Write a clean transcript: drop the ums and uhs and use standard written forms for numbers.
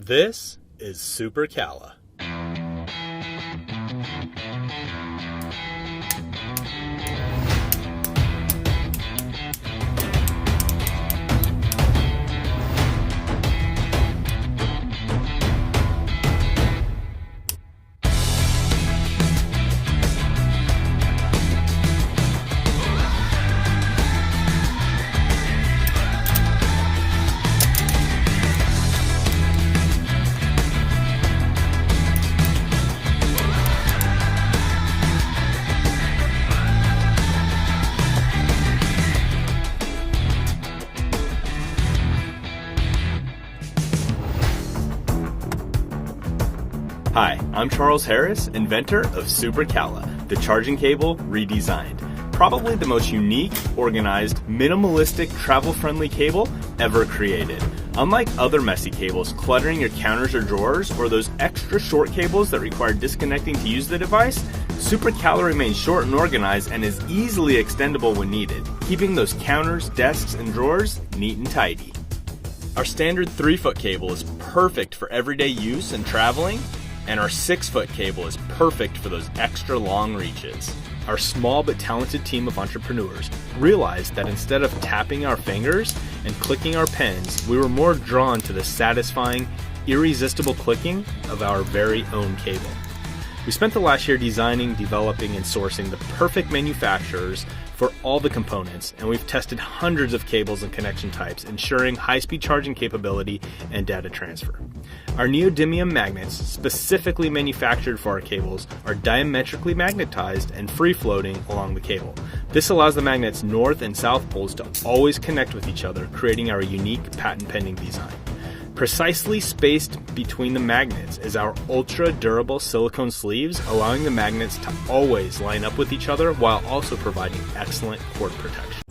This is Super Cala. Hi, I'm Charles Harris, inventor of Super Cala, the charging cable redesigned. Probably the most unique, organized, minimalistic, travel-friendly cable ever created. Unlike other messy cables cluttering your counters or drawers, or those extra short cables that require disconnecting to use the device, Super Cala remains short and organized and is easily extendable when needed, keeping those counters, desks, and drawers neat and tidy. Our standard 3-foot cable is perfect for everyday use and traveling, and our 6-foot cable is perfect for those extra long reaches. Our small but talented team of entrepreneurs realized that instead of tapping our fingers and clicking our pens, we were more drawn to the satisfying, irresistible clicking of our very own cable. We spent the last year designing, developing, and sourcing the perfect manufacturers for all the components, and we've tested hundreds of cables and connection types, ensuring high-speed charging capability and data transfer. Our neodymium magnets, specifically manufactured for our cables, are diametrically magnetized and free-floating along the cable. This allows the magnet's north and south poles to always connect with each other, creating our unique patent-pending design. Precisely spaced between the magnets is our ultra-durable silicone sleeves, allowing the magnets to always line up with each other while also providing excellent cord protection.